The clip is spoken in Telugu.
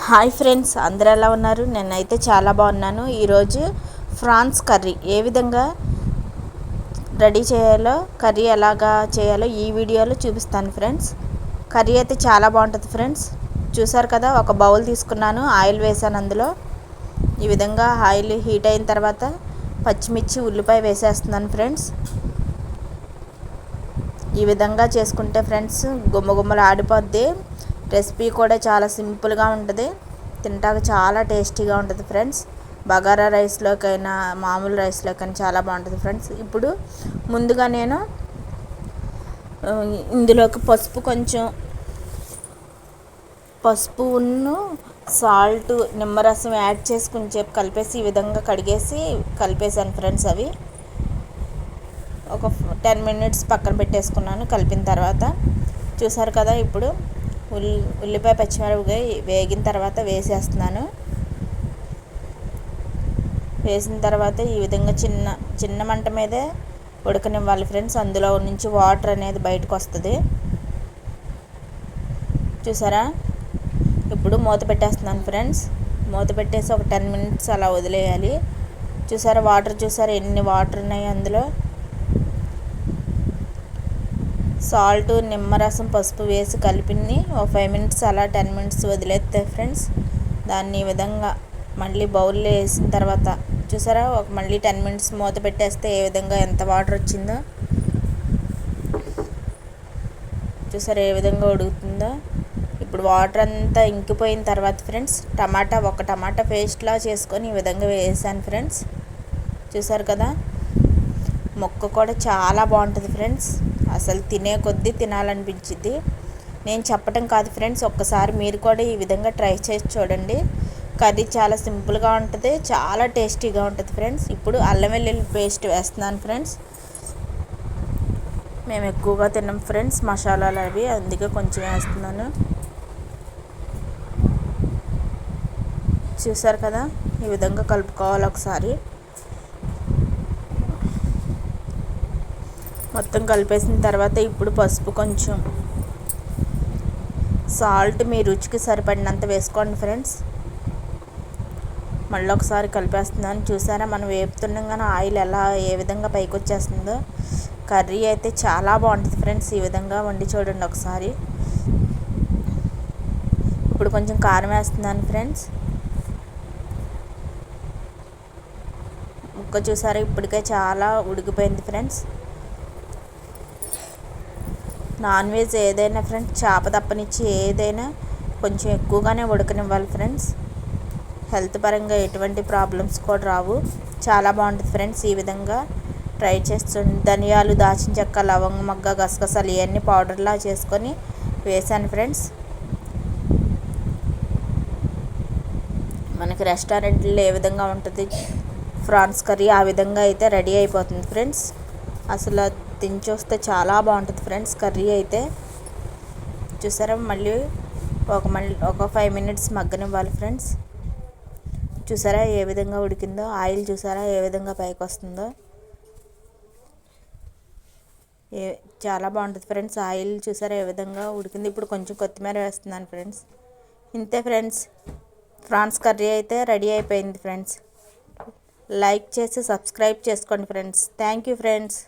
హాయ్ ఫ్రెండ్స్, అందరూ ఎలా ఉన్నారు? నేనైతే చాలా బాగున్నాను. ఈరోజు ఫ్రాన్స్ కర్రీ ఏ విధంగా రెడీ చేయాలో, కర్రీ ఎలాగా చేయాలో ఈ వీడియోలో చూపిస్తాను ఫ్రెండ్స్. కర్రీ అయితే చాలా బాగుంటుంది ఫ్రెండ్స్. చూసారు కదా, ఒక బౌల్ తీసుకున్నాను, ఆయిల్ వేసాను. అందులో ఈ విధంగా ఆయిల్ హీట్ అయిన తర్వాత పచ్చిమిర్చి, ఉల్లిపాయ వేసేస్తున్నాను ఫ్రెండ్స్. ఈ విధంగా చేసుకుంటే ఫ్రెండ్స్ గుమ్మగుమ్మలు ఆడిపోద్ది. రెసిపీ కూడా చాలా సింపుల్గా ఉంటుంది, తింటాక చాలా టేస్టీగా ఉంటుంది ఫ్రెండ్స్. బగారా రైస్లోకైనా మామూలు రైస్లోకైనా చాలా బాగుంటుంది ఫ్రెండ్స్. ఇప్పుడు ముందుగా నేను ఇందులోకి పసుపును సాల్ట్, నిమ్మరసం యాడ్ చేసి కొంచెం కలిపేసి ఈ విధంగా కడిగేసి కలిపేసాను ఫ్రెండ్స్. అవి ఒక 10 మినిట్స్ పక్కన పెట్టేసుకున్నాను కలిపిన తర్వాత. చూసారు కదా, ఇప్పుడు ఉల్లిపాయ పచ్చిమిరపకాయ వేగిన తర్వాత వేసేస్తున్నాను. వేసిన తర్వాత ఈ విధంగా చిన్న మంట మీదే ఉడకనివ్వాలి ఫ్రెండ్స్. అందులో నుంచి వాటర్ అనేది బయటకు వస్తుంది. చూసారా, ఇప్పుడు మూత పెట్టేస్తున్నాను ఫ్రెండ్స్. మూత పెట్టేసి ఒక 10 మినిట్స్ అలా వదిలేయాలి. చూసారా వాటర్, చూసారా ఎన్ని వాటర్ ఉన్నాయి అందులో. సాల్ట్, నిమ్మరసం, పసుపు వేసి కలిపింది ఒక 5 మినిట్స్ అలా 10 మినిట్స్ వదిలేస్తే ఫ్రెండ్స్, దాన్ని ఈ విధంగా మళ్ళీ బౌల్లో వేసిన తర్వాత చూసారా మళ్ళీ 10 మినిట్స్ మూత పెట్టేస్తే ఏ విధంగా ఎంత వాటర్ వచ్చిందో. చూసారా ఏ విధంగా ఉడుకుతుందో. ఇప్పుడు వాటర్ అంతా ఇంకిపోయిన తర్వాత ఫ్రెండ్స్ ఒక టమాటా పేస్ట్లా చేసుకొని ఈ విధంగా వేసాను ఫ్రెండ్స్. చూసారు కదా, ముక్క కూడా చాలా బాగుంటుంది ఫ్రెండ్స్. అసలు తినే కొద్దీ తినాలనిపించింది. నేను చెప్పటం కాదు ఫ్రెండ్స్, ఒక్కసారి మీరు కూడా ఈ విధంగా ట్రై చేసి చూడండి. కర్రీ చాలా సింపుల్గా ఉంటుంది, చాలా టేస్టీగా ఉంటుంది ఫ్రెండ్స్. ఇప్పుడు అల్లం వెల్లుల్లి పేస్ట్ వేస్తున్నాను ఫ్రెండ్స్. మేము ఎక్కువగా తిన్నాం ఫ్రెండ్స్ మసాలాలు అవి, అందుకే కొంచెం వేస్తున్నాను. చూసారు కదా, ఈ విధంగా కలుపుకోవాలి ఒకసారి. మొత్తం కలిపేసిన తర్వాత ఇప్పుడు పసుపు, కొంచెం సాల్ట్ మీ రుచికి సరిపడినంత వేసుకోండి ఫ్రెండ్స్. మళ్ళీ ఒకసారి కలిపేస్తున్నాను. చూసారా మనం వేపుతుండగానే ఆయిల్ ఏ విధంగా పైకి వచ్చేస్తుందో. కర్రీ అయితే చాలా బాగుంటుంది ఫ్రెండ్స్. ఈ విధంగా వండి చూడండి ఒకసారి. ఇప్పుడు కొంచెం కారం వేస్తున్నాను ఫ్రెండ్స్. ముక్క చూసారా ఇప్పటికే చాలా ఉడికిపోయింది ఫ్రెండ్స్. నాన్ వెజ్ ఏదైనా ఫ్రెండ్స్, చేప తప్పనిచ్చి ఏదైనా కొంచెం ఎక్కువగానే ఉడకనివ్వాలి ఫ్రెండ్స్. హెల్త్ పరంగా ఎటువంటి ప్రాబ్లమ్స్ కూడా రావు. చాలా బాగుంటుంది ఫ్రెండ్స్. ఈ విధంగా ట్రై చేస్తుంది. ధనియాలు, దాల్చిన చెక్క, లవంగ మొగ్గ, గసగసాలు ఇవన్నీ పౌడర్లా చేసుకొని వేసాను ఫ్రెండ్స్. మనకి రెస్టారెంట్లో ఏ విధంగా ఉంటుంది ఫ్రాన్స్ కర్రీ, ఆ విధంగా అయితే రెడీ అయిపోతుంది ఫ్రెండ్స్. అసలు తిని చాలా బాగుంటుంది ఫ్రెండ్స్ కర్రీ అయితే. చూసారా మళ్ళీ ఒక 5 మినిట్స్ మగ్గనివ్వాలి ఫ్రెండ్స్. చూసారా ఏ విధంగా ఉడికిందో. ఆయిల్ చూసారా ఏ విధంగా పైకి వస్తుందో. చాలా బాగుంటుంది ఫ్రెండ్స్. ఆయిల్ చూసారా ఏ విధంగా ఉడికింది. ఇప్పుడు కొంచెం కొత్తిమీర వేస్తున్నాను ఫ్రెండ్స్. ఇంతే ఫ్రెండ్స్, ఫ్రాన్స్ కర్రీ అయితే రెడీ అయిపోయింది ఫ్రెండ్స్. లైక్ చేసి సబ్స్క్రైబ్ చేసుకోండి ఫ్రెండ్స్. Thank you friends.